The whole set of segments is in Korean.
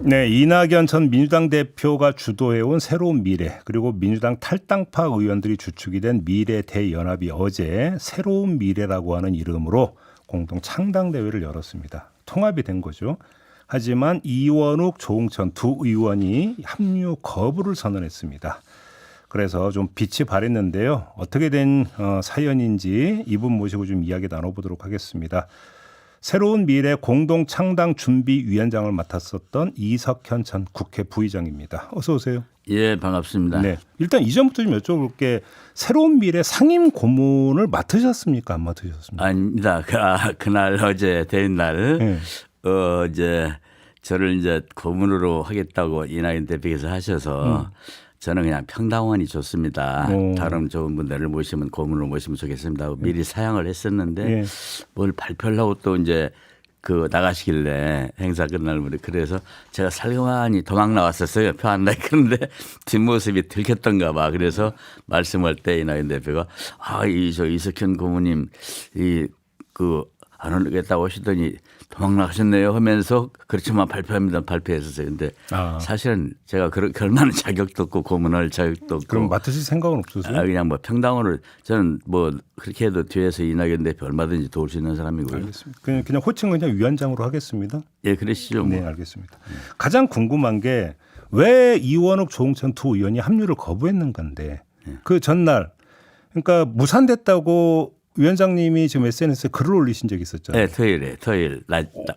네, 이낙연 전 민주당 대표가 주도해온 새로운 미래 그리고 민주당 탈당파 의원들이 주축이 된 미래 대연합이 어제 새로운 미래라고 하는 이름으로 공동 창당대회를 열었습니다. 통합이 된 거죠. 하지만 이원욱, 조응천 두 의원이 합류 거부를 선언했습니다. 그래서 좀 빛이 발했는데요. 어떻게 된 사연인지 이분 모시고 좀 이야기 나눠보도록 하겠습니다. 새로운 미래 공동창당준비위원장을 맡았었던 이석현 전 국회 부의장입니다. 어서 오세요. 예, 반갑습니다. 네, 일단 이전부터 좀 여쭤볼게. 새로운 미래 상임 고문을 맡으셨습니까? 안 맡으셨습니까? 아닙니다. 그날 어제 대인 날 네. 이제 저를 이제 고문으로 하겠다고 이낙연 대표께서 하셔서 저는 그냥 평당원이 좋습니다. 다른 좋은 분들을 모시면 고문으로 모시면 좋겠습니다 하고 미리 사양을 했었는데 뭘 발표를 하고 또 이제 그 나가시길래 행사 끝날 무렵 그래서 제가 살금하니 도망 나왔었어요. 표 안 나게. 그런데 뒷모습이 들켰던가 봐. 그래서 말씀할 때 이낙연 대표가 저 이석현 고문님 안 오겠다고 하시더니 도망 나가셨네요 하면서 그렇지만 발표합니다. 발표했었어요. 근데 사실은 제가 그럴 자격도 없고 고문할 자격도 없고. 그럼 맡으실 생각은 없으세요? 그냥 뭐 평당원을 저는 뭐 그렇게 해도 뒤에서 이낙연 대표 얼마든지 도울 수 있는 사람이고요. 알겠습니다. 그냥 호칭은 그냥 위원장으로 하겠습니다. 예, 그러시죠. 뭐. 네, 알겠습니다. 가장 궁금한 게 왜 이원욱, 조응천 두 의원이 합류를 거부했는가인데 그 전날 그러니까 무산됐다고 위원장님이 지금 SNS에 글을 올리신 적이 있었잖아요. 네, 토요일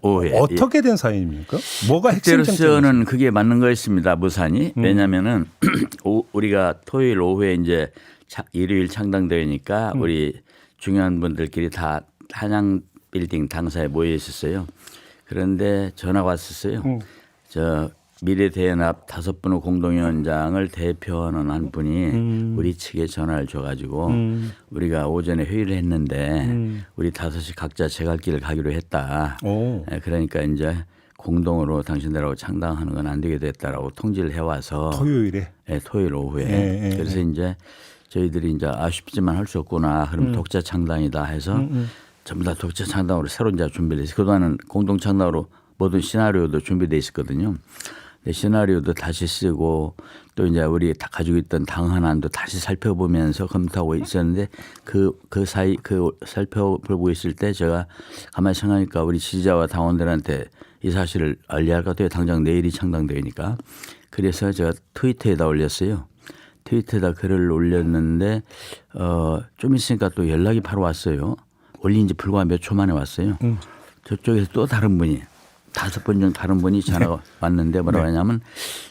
오후에. 어떻게 된 사연입니까? 뭐가 핵심적인? 그때로서는 그게 맞는 거였습니다. 무산이. 왜냐하면은 우리가 토요일 오후에 이제 일요일 창당대회니까 우리 중요한 분들끼리 다 한양 빌딩 당사에 모여 있었어요. 그런데 전화가 왔었어요. 저 미래대연합 5분의 공동위원장을 대표하는 한 분이 우리 측에 전화를 줘가지고 우리가 오전에 회의를 했는데 우리 5시 각자 제 갈 길을 가기로 했다. 그러니까 이제 공동으로 당신들하고 창당하는 건 안 되게 됐다라고 통지를 해와서 토요일에? 네, 토요일 오후에. 그래서 이제 저희들이 이제 아쉽지만 할 수 없구나. 그럼 독자 창당이다 해서 전부 다 독자 창당으로 새로 이제 준비를 했어요. 그동안은 공동 창당으로 모든 시나리오도 준비되어 있었거든요. 시나리오도 다시 쓰고 또 이제 우리 다 가지고 있던 당 현안도 다시 살펴보면서 검토하고 있었는데 그 사이 살펴보고 있을 때 제가 가만히 생각하니까 우리 지지자와 당원들한테 이 사실을 알려야 할 것 같아요. 당장 내일이 창당되니까. 그래서 제가 트위터에다 올렸어요. 트위터에다 글을 올렸는데 좀 있으니까 또 연락이 바로 왔어요. 올린 지 불과 몇 초 만에 왔어요. 저쪽에서 또 다른 분이 5번 중 다른 분이 전화가 왔는데 뭐라고 하냐면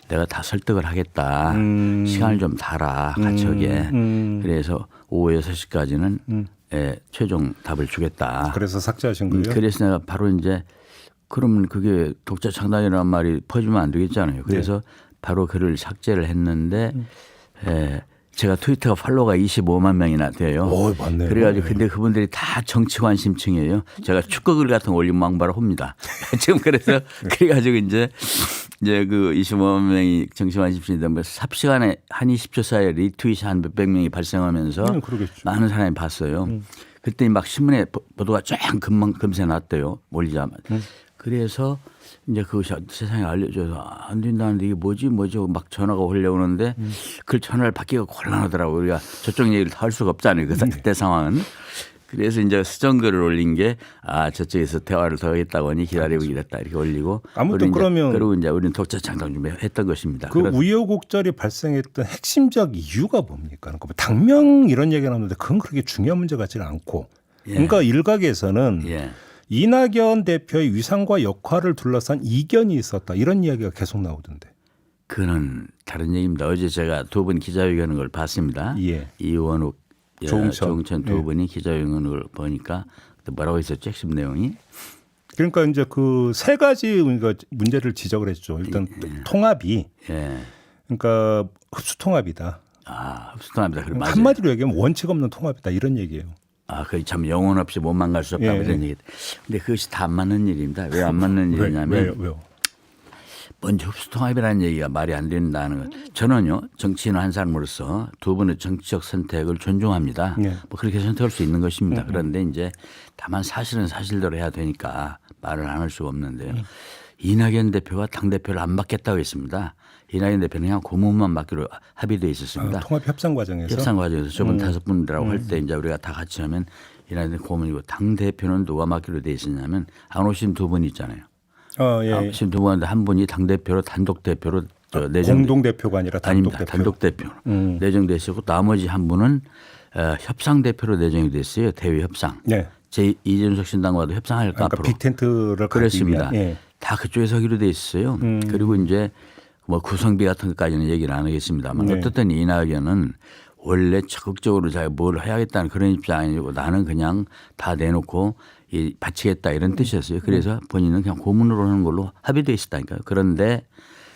내가 다 설득을 하겠다. 시간을 좀 달아 같이 오게. 그래서 오후 6시까지는 최종 답을 주겠다. 그래서 삭제하신 거예요? 그래서 내가 바로 이제 그러면 그게 독자 창당이라는 말이 퍼지면 안 되겠잖아요. 그래서 바로 글을 삭제를 했는데 제가 트위터가 팔로워가 25만 명이나 돼요. 맞네요. 그래가지고 근데 그분들이 다 정치 관심층이에요. 제가 축구글 같은 거 올리면 망발을 합니다. 지금 그래서 그래가지고 이제 그 25만 명이 정치 관심층인데 뭐 삽시간에 한 20초 사이에 리트윗이 한 몇백 명이 발생하면서 많은 사람이 봤어요. 그때 막 신문에 보도가 쫙 금세 났대요. 몰리자마자. 그래서 이제 그 세상에 알려줘서 안 된다는데 이게 뭐지 막 전화가 올려오는데 그 전화를 받기가 곤란하더라고요. 우리가 저쪽 얘기를 다 할 수가 없잖아요. 그때 상황은. 그래서 이제 수정글을 올린 게 저쪽에서 대화를 더 하겠다고 하니 기다리고 이랬다 이렇게 올리고. 아무튼 그러면 그리고 이제 우리는 독자 창당 준비했던 것입니다. 그 우여곡절이 발생했던 핵심적 이유가 뭡니까? 그러니까 당명 이런 얘기가 나오는데 그건 그렇게 중요한 문제 같지는 않고. 그러니까 일각에서는 이낙연 대표의 위상과 역할을 둘러싼 이견이 있었다. 이런 이야기가 계속 나오던데. 그는 다른 얘기입니다. 어제 제가 두 분 기자회견을 봤습니다. 이원욱, 조응천 두 분이 기자회견을 보니까 뭐라고 했었죠? 핵심 내용이. 그러니까 이제 그 세 가지 문제를 지적을 했죠. 일단 통합이. 그러니까 흡수통합이다. 흡수통합이다. 한마디로 얘기하면 원칙 없는 통합이다. 이런 얘기예요. 그 참 영혼 없이 몸만 갈 수 없다 그런 얘기. 근데 그것이 다 안 맞는 일입니다. 왜 안 맞는 일이냐면 왜요? 먼저 흡수통합이라는 얘기가 말이 안 된다는 것. 저는요 정치인 한 사람으로서 두 분의 정치적 선택을 존중합니다. 뭐 그렇게 선택할 수 있는 것입니다. 그런데 이제 다만 사실은 사실대로 해야 되니까 말을 안 할 수가 없는데요. 이낙연 대표가 당대표를 안 맡겠다고 했습니다. 이낙연 대표는 그냥 고문만 맡기로 합의되어 있었습니다. 통합 협상 과정에서. 협상 과정에서 저번 5분이라고 할 때 이제 우리가 다 같이 하면 이낙연 고문이고 당대표는 누가 맡기로 되어 있었냐면 안 오신 두 분 있잖아요. 예. 안 오신 두 분인데 한 분이 당대표로 단독 대표로 내정 공동 대표가 아니라 단독 아닙니다. 대표. 단독 대표 내정됐었고 나머지 한 분은 협상 대표로 내정이 됐어요. 대외 협상. 네. 제 이준석 신당과도 협상할까 그러니까 앞으로. 빅텐트를 그렇습니다. 가기 위한, 예. 다 그쪽에서 하기로 돼 있어요. 그리고 이제 뭐 구성비 같은 것까지는 얘기를 안 하겠습니다만 네. 어쨌든 이낙연은 원래 적극적으로 자기가 뭘 해야겠다는 그런 입장이 아니고 나는 그냥 다 내놓고 바치겠다 이런 뜻이었어요. 그래서 본인은 그냥 고문으로 하는 걸로 합의돼 있었다니까요. 그런데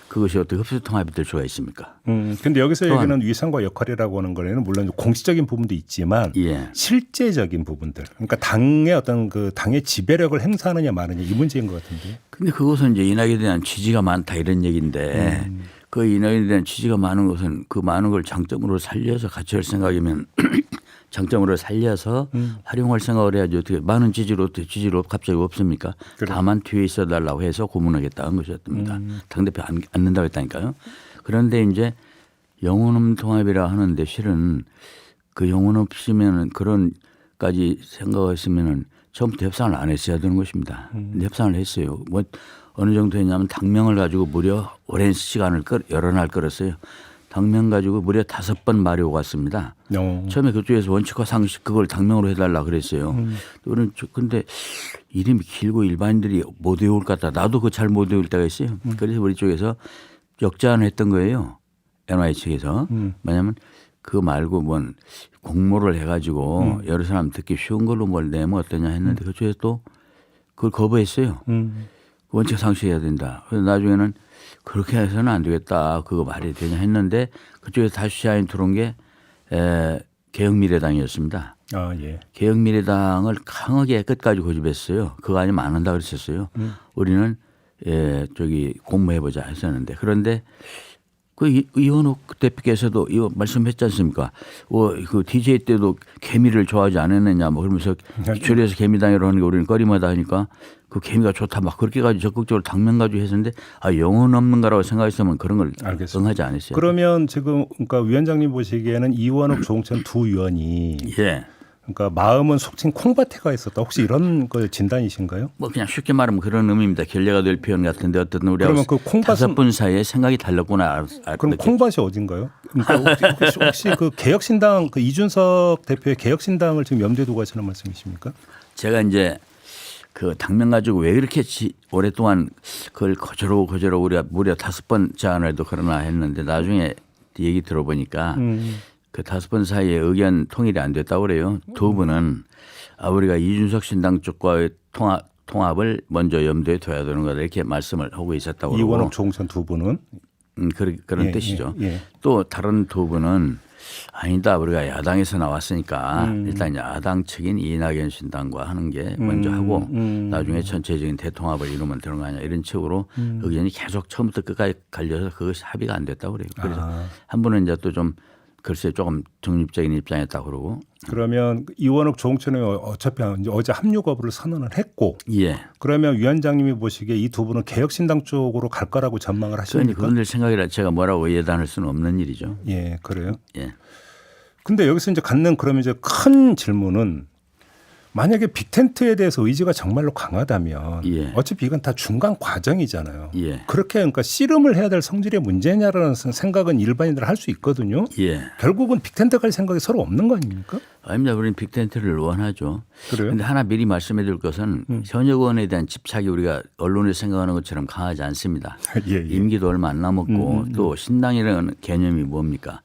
그것이 어떻게 흡수통합이 될 수가 있습니까? 근데 여기서 얘기하는 위상과 역할이라고 하는 거에는 물론 공식적인 부분도 있지만 예. 실제적인 부분들, 그러니까 당의 어떤 그 당의 지배력을 행사하느냐 마느냐 이 문제인 것 같은데. 근데 그것은 이제 이낙연에 대한 지지가 많다 이런 얘기인데 그 이낙연에 대한 지지가 많은 것은 그 많은 걸 장점으로 살려서 같이 할 생각이면 장점으로 살려서 활용할 생각을 해야지 어떻게 많은 지지로 갑자기 없습니까? 그래. 다만 뒤에 있어 달라고 해서 고문하겠다는 것이었습니다. 당대표 앉는다고 했다니까요. 그런데 이제 영혼없는 통합이라 하는데 실은 그 영혼 없으면 그런까지 생각했으면은 처음부터 협상을 안 했어야 되는 것입니다. 근데 협상을 했어요. 뭐 어느 정도 했냐면 당명을 가지고 무려 오랜 시간을 여러 날 끌었어요. 당명 가지고 무려 5번 말이 오갔습니다. 처음에 그쪽에서 원칙과 상식 그걸 당명으로 해달라 그랬어요. 그런데 이름이 길고 일반인들이 못 외울 것 같다. 나도 그거 잘 못 외울 때가 있어요. 그래서 우리 쪽에서 역자안을 했던 거예요. NY 측에서. 왜냐하면 그거 말고 뭔 공모를 해가지고 여러 사람 듣기 쉬운 걸로 뭘 내면 어떠냐 했는데 그쪽에서 또 그걸 거부했어요. 원칙 상식해야 된다. 그래서 나중에는 그렇게 해서는 안 되겠다. 그거 말이 되냐 했는데 그쪽에서 다시 시야에 들어온 게 개혁미래당이었습니다. 아, 예. 개혁미래당을 강하게 끝까지 고집했어요. 그거 아니면 안 한다 그랬었어요. 우리는 저기 공모해보자 했었는데 그런데 그 이원욱 대표께서도 이거 말씀했지 않습니까? 그 DJ 때도 개미를 좋아하지 않았느냐 뭐 그러면서 줄여서 개미당이라고 하는 게 우리는 꺼리마다 하니까 그 개미가 좋다 막 그렇게 가지고 적극적으로 당면 가지고 했었는데 영혼 없는 거라고 생각했으면 그런 걸 응하지 않았어요. 그러면 지금 그러니까 위원장님 보시기에는 이원욱, 조홍천 두 의원이 예. 그러니까 마음은 속칭 콩밭에가 있었다. 혹시 이런 걸 진단이신가요? 뭐 그냥 쉽게 말하면 그런 의미입니다. 결례가 될 표현 같은데 어쨌든 우리가 그러면 그 콩밭은 5분 사이에 생각이 달랐구나. 그럼 콩밭이 어딘가요? 그러니까 혹시 그 개혁신당 그 이준석 대표의 개혁신당을 지금 염두에 두고 하시는 말씀이십니까? 제가 이제 그 당면 가지고 왜 이렇게 오랫동안 그걸 거절하고 우리가 무려 5번 제안을 해도 그러나 했는데 나중에 얘기 들어보니까 그 5번 사이에 의견 통일이 안 됐다고 그래요. 두 분은 우리가 이준석 신당 쪽과의 통합을 먼저 염두에 둬야 되는 거다 이렇게 말씀을 하고 있었다고 그러고. 이원욱, 조홍천 두 분은 그런 뜻이죠. 예. 또 다른 두 분은 아니다. 우리가 야당에서 나왔으니까 일단 야당 측인 이낙연 신당과 하는 게 먼저 하고 나중에 전체적인 대통합을 이루면 되는 거 아니냐 이런 식으로 의견이 계속 처음부터 끝까지 갈려서 그것이 합의가 안 됐다고 그래요. 그래서 한 분은 이제 또 좀 글쎄 조금 중립적인 입장이었다고 그러고. 그러면 이원욱, 조홍천은 어차피 이제 어제 합류 거부를 선언을 했고. 예. 그러면 위원장님이 보시기에 이 두 분은 개혁신당 쪽으로 갈 거라고 전망을 하십니까? 그런데 생각이라 제가 뭐라고 예단할 수는 없는 일이죠. 예, 그래요. 예. 근데 여기서 이제 갖는 그러면 이제 큰 질문은 만약에 빅텐트에 대해서 의지가 정말로 강하다면 예. 어차피 이건 다 중간 과정이잖아요. 예. 그렇게 그러니까 씨름을 해야 될 성질의 문제냐라는 생각은 일반인들 할 수 있거든요. 예. 결국은 빅텐트 갈 생각이 서로 없는 거 아닙니까? 아닙니다. 우리는 빅텐트를 원하죠. 그래요? 그런데 하나 미리 말씀해 드릴 것은 현역 의원에 대한 집착이 우리가 언론에 생각하는 것처럼 강하지 않습니다. 예, 예. 임기도 얼마 안 남았고 또 신당이라는 개념이 뭡니까?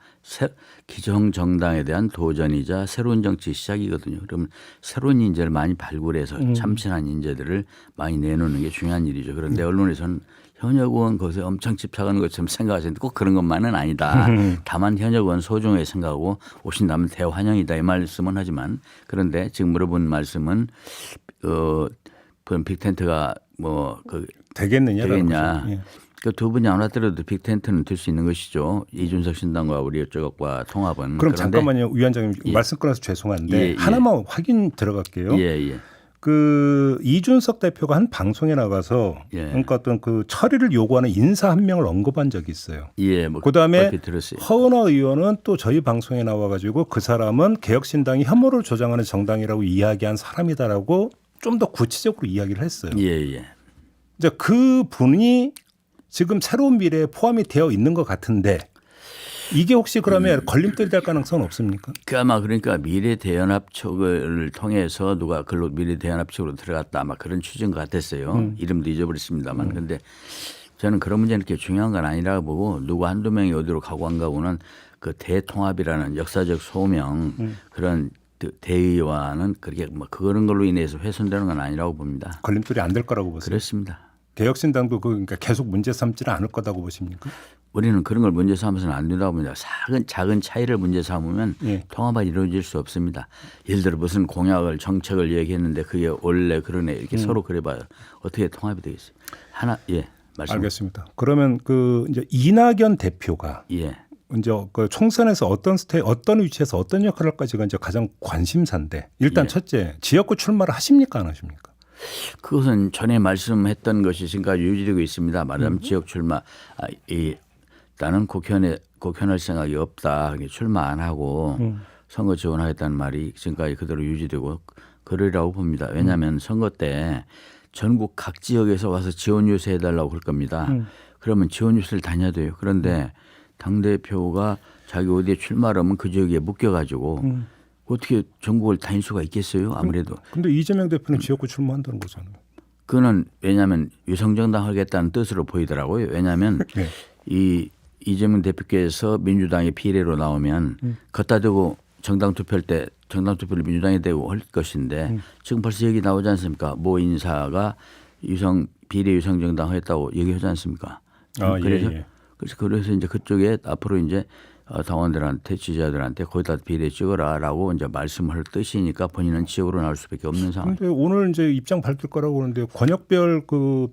기성 정당에 대한 도전이자 새로운 정치 시작이거든요. 그러면 새로운 인재를 많이 발굴해서 참신한 인재들을 많이 내놓는 게 중요한 일이죠. 그런데 언론에서는 현역 의원 것에 엄청 집착하는 것처럼 생각하시는데 꼭 그런 것만은 아니다. 다만 현역 의원 소중하게 생각하고 오신다면 대환영이다 이 말씀은 하지만 그런데 지금 물어본 말씀은 빅텐트가 되겠냐. 예. 그 두 분이 안 왔더라도 빅텐트는 될 수 있는 것이죠. 이준석 신당과 우리 쪽과 통합은. 그럼 잠깐만요. 위원장님 예. 말씀 끊어서 죄송한데 예, 예. 하나만 확인 들어갈게요. 예, 예. 그 이준석 대표가 한 방송에 나가서 예. 그러니까 어떤 그 처리를 요구하는 인사 한 명을 언급한 적이 있어요. 예, 뭐 그다음에 그렇게 들었어요. 허은하 의원은 또 저희 방송에 나와가지고 그 사람은 개혁신당이 혐오를 조장하는 정당이라고 이야기한 사람이다라고 좀 더 구체적으로 이야기를 했어요. 예, 예. 이제 그 분이 지금 새로운 미래에 포함이 되어 있는 것 같은데 이게 혹시 그러면 걸림돌이 될 가능성은 없습니까? 그 아마 그러니까 미래대연합 측을 통해서 누가 글로 미래대연합 측으로 들어갔다 아마 그런 취지인 것 같았어요. 이름도 잊어버렸습니다만. 그런데 저는 그런 문제는 그렇게 중요한 건 아니라고 보고 누구 한두 명이 어디로 가고 안 가고는 그 대통합이라는 역사적 소명 그런 대의와는 그렇게 뭐 그런 걸로 인해서 훼손되는 건 아니라고 봅니다. 걸림돌이 안 될 거라고 보세요. 그렇습니다. 개혁신당도 그러니까 계속 문제 삼지는 않을 거다고 보십니까? 우리는 그런 걸 문제 삼아서는 안 된다고 봅니다. 작은 차이를 문제 삼으면 예. 통합이 이루어질 수 없습니다. 예를 들어 무슨 공약을 정책을 얘기했는데 그게 원래 그러네 이렇게 서로 그래봐요. 어떻게 통합이 되겠어요? 하나 예 말씀. 알겠습니다. 그러면 그 이제 이낙연 대표가 예. 이제 그 총선에서 어떤 위치에서 어떤 역할을 할까지가 이제 가장 관심사인데 일단 예. 첫째 지역구 출마를 하십니까 안 하십니까? 그것은 전에 말씀했던 것이 지금까지 유지되고 있습니다. 말하자면 지역 출마 나는 국회의원할 생각이 없다. 출마 안 하고 선거 지원하겠다는 말이 지금까지 그대로 유지되고 그러리라고 봅니다. 왜냐하면 선거 때 전국 각 지역에서 와서 지원 유세해달라고 그럴 겁니다. 그러면 지원 유세를 다녀야 돼요. 그런데 당대표가 자기 어디에 출마를 하면 그 지역에 묶여가지고 어떻게 전국을 다닐 수가 있겠어요? 아무래도. 근데 이재명 대표는 지역구 출마한다는 거잖아요. 그거는 왜냐하면 위성정당 하겠다는 뜻으로 보이더라고요. 왜냐하면 네. 이 이재명 대표께서 민주당의 비례로 나오면 걷다 대고 정당 투표할 때 정당 투표를 민주당에 대고 할 것인데 지금 벌써 얘기 나오지 않습니까? 모 인사가 비례 위성정당 하겠다고 얘기하지 않습니까? 아, 그래서 예, 예. 그래서 이제 그쪽에 앞으로 이제 당원들한테 지지자들한테 거기다 비례 찍어라라고 이제 말씀할 뜻이니까 본인은 지역으로 나올 수밖에 없는 상황. 근데 오늘 이제 입장 밝힐 거라고 하는데 권역별 그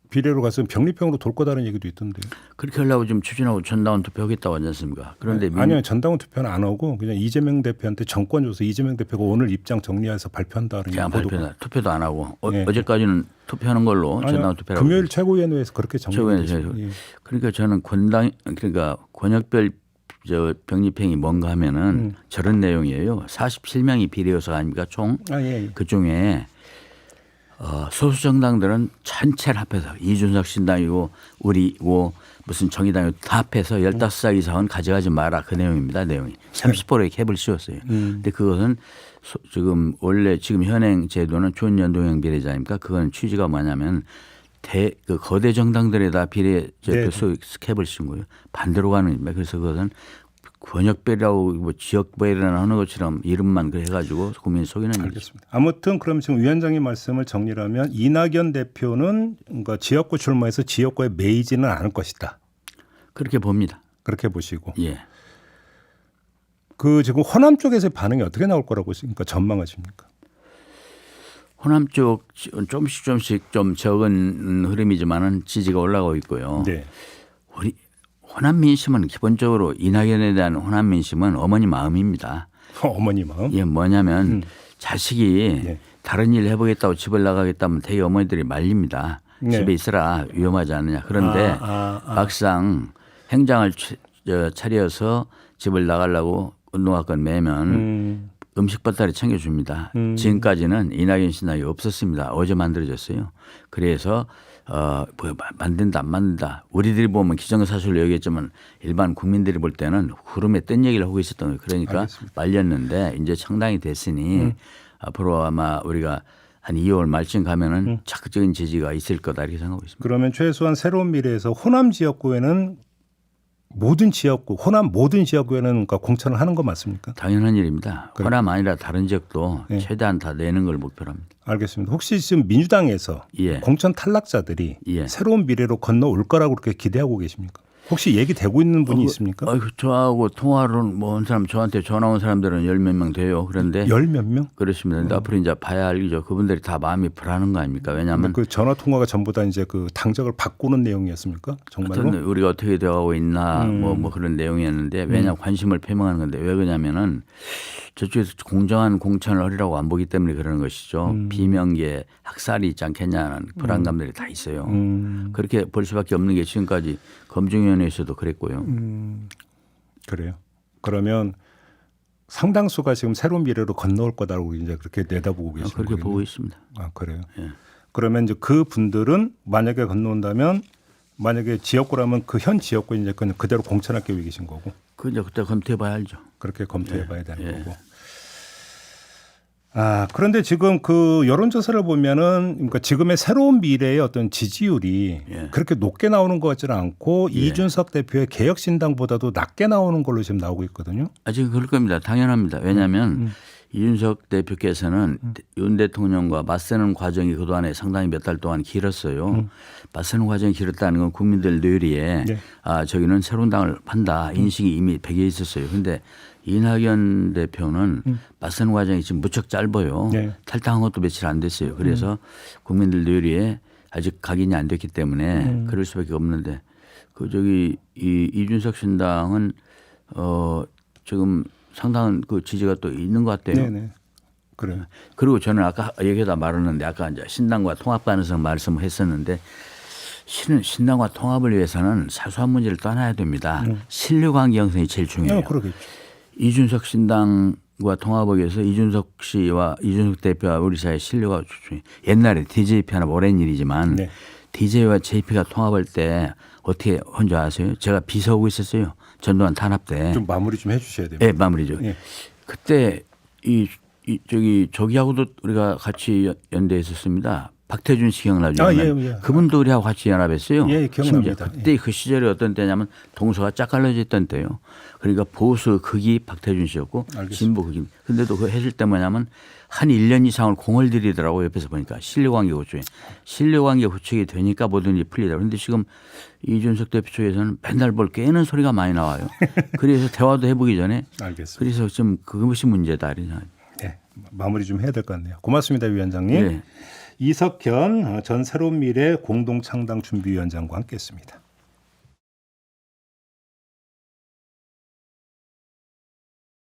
비례로 가서 병리평으로 돌 거다는 얘기도 있던데. 그렇게 하려고 지금 추진하고 전당원 투표하겠다고 하지 않습니까? 그런데 아니요 전당원 투표는 안 하고 그냥 이재명 대표한테 정권 줘서 이재명 대표가 오늘 입장 정리해서 발표한다는 그냥 투표도 안 하고 네. 어제까지는 투표하는 걸로 전당원 투표라고. 금요일 최고위원회에서 그렇게 정리했어요. 예. 그러니까 저는 그러니까 권역별 병립행이 뭔가 하면은 저런 내용이에요. 47명이 비례여서 아닙니까 총. 예. 그 중에 소수 정당들은 전체를 합해서 이준석 신당이고 우리고 무슨 정의당이고 다 합해서 15석 이상은 가져가지 마라 그 내용입니다. 내용이 30%의 캡을 씌웠어요. 근데 그것은 지금 원래 지금 현행 제도는 준연동형 비례제입니까? 그건 취지가 뭐냐면 그 거대 정당들에다 비례 수 캡을 씌운 거예요. 반대로 가는 겁니다. 그래서 그것은 권역별이라고 뭐 지역별이라는 하는 것처럼 이름만 해가지고 국민 속이는 알겠습니다. 아무튼 그럼 지금 위원장님 말씀을 정리하면 이낙연 대표는 그러니까 지역구 출마해서 지역구에 매이지는 않을 것이다. 그렇게 봅니다. 그렇게 보시고. 예. 그 지금 호남 쪽에서의 반응이 어떻게 나올 거라고 그러니까 전망하십니까? 호남 쪽 조금씩 좀 적은 흐름이지만은 지지가 올라가고 있고요. 네. 우리 호남 민심은 기본적으로 이낙연에 대한 호남 민심은 어머니 마음입니다. 어머니 마음? 이게 뭐냐면 자식이 네. 다른 일 해보겠다고 집을 나가겠다면 되게 어머니들이 말립니다. 네. 집에 있으라 위험하지 않느냐. 그런데 막상 행장을 차려서 집을 나가려고 운동화권 매면 음식 배달이 챙겨줍니다. 지금까지는 이낙연 신당이 없었습니다. 어제 만들어졌어요. 그래서 만든다 안 만든다. 우리들이 보면 기정사실로 얘기했지만 일반 국민들이 볼 때는 구름에 뜬 얘기를 하고 있었던 거예요. 그러니까 알겠습니다. 말렸는데 이제 창당이 됐으니 앞으로 아마 우리가 한 2월 말쯤 가면은 적극적인 지지가 있을 거다 이렇게 생각하고 있습니다. 그러면 최소한 새로운 미래에서 호남 지역구에는 호남 모든 지역구에는 그러니까 공천을 하는 거 맞습니까? 당연한 일입니다. 호남 아니라 다른 지역도 최대한 다 내는 걸 목표로 합니다. 알겠습니다. 혹시 지금 민주당에서 예. 공천 탈락자들이 예. 새로운 미래로 건너올 거라고 그렇게 기대하고 계십니까? 혹시 얘기되고 있는 분이 있습니까? 저하고 통화로 뭐 한 사람 저한테 전화 온 사람들은 10몇 명 돼요. 그런데 열 몇 명? 그렇습니다. 근데 앞으로 이제 봐야 알죠. 그분들이 다 마음이 불안한 거 아닙니까? 왜냐하면 그 전화 통화가 전부 다 이제 그 당적을 바꾸는 내용이었습니까? 정말로? 우리가 어떻게 되어가고 있나 뭐 그런 내용이었는데 왜냐 관심을 표명하는 건데 왜 그러냐면은 저쪽에서 공정한 공천을 하리라고 안 보기 때문에 그러는 것이죠. 비명계 학살이 있지 않겠냐는 불안감들이 다 있어요. 그렇게 볼 수밖에 없는 게 지금까지 검증위원회에서도 그랬고요. 그래요. 그러면 상당수가 지금 새로운 미래로 건너올 거다라고 이제 그렇게 내다보고 계시는 그렇게 거군요. 보고 있습니다. 아, 그래요. 예. 그러면 이제 그 분들은 만약에 건너온다면 만약에 지역구라면 그 현 지역구 이제 그냥 그대로 공천할 계획이신 거고. 그 이제 그때 검토해봐야 알죠. 그렇게 검토해봐야 되는 예. 거고. 아, 그런데 지금 그 여론조사를 보면은 그러니까 지금의 새로운 미래의 어떤 지지율이 예. 그렇게 높게 나오는 것 같지는 않고 이준석 대표의 개혁신당보다도 낮게 나오는 걸로 지금 나오고 있거든요. 지금 그럴 겁니다. 당연합니다. 왜냐하면 이준석 대표께서는 윤 대통령과 맞서는 과정이 그동안에 상당히 몇 달 동안 길었어요. 맞서는 과정이 길었다는 건 국민들 뇌리에 네. 저기는 새로운 당을 판다 인식이 이미 배겨 있었어요. 그런데 이낙연 대표는 맞서는 과정이 지금 무척 짧아요. 네. 탈당한 것도 며칠 안 됐어요. 그래서 국민들 뇌리에 아직 각인이 안 됐기 때문에 그럴 수밖에 없는데 그 저기 이준석 신당은 지금 상당한 그 지지가 또 있는 것 같아요. 네네. 그래요. 그리고 저는 아까 얘기하다 말았는데 아까 이제 신당과 통합 가능성 말씀을 했었는데 신당과 통합을 위해서는 사소한 문제를 떠나야 됩니다. 신뢰관계 형성이 제일 중요해요. 그러겠죠. 이준석 신당과 통합을 위해서 이준석 씨와 이준석 대표와 우리 사이의 신뢰가 중요해요. 옛날에 DJP 하나 오랜 일이지만 네. DJ와 JP가 통합할 때 어떻게 한 줄 아세요? 제가 비서하고 있었어요. 전두환 탄압 때. 좀 마무리 좀 해주셔야 돼요. 네, 마무리죠. 예. 그때 저기하고도 우리가 같이 연대했었습니다. 박태준 씨 기억나죠? 아, 예. 그분도 우리하고 같이 연합했어요. 예, 기억납니다. 심지어 그때 그 시절이 어떤 때냐면 동서가 짝 갈라져 있던 때요. 그러니까 보수 극이 박태준 씨였고 알겠습니다. 진보 극이. 근데도 그 해줄 때 뭐냐면 한 1년 이상을 공을 들이더라고요. 옆에서 보니까 신뢰관계 구축에. 신뢰관계 구축이 되니까 뭐든지 풀리다. 그런데 지금 이준석 대표 쪽에서는 맨날 뭘 깨는 소리가 많이 나와요. 그래서 대화도 해보기 전에 알겠습니다. 그래서 좀 그것이 문제다. 네, 마무리 좀 해야 될 것 같네요. 고맙습니다, 위원장님. 네. 이석현 전 새로운 미래 공동창당 준비위원장과 함께했습니다.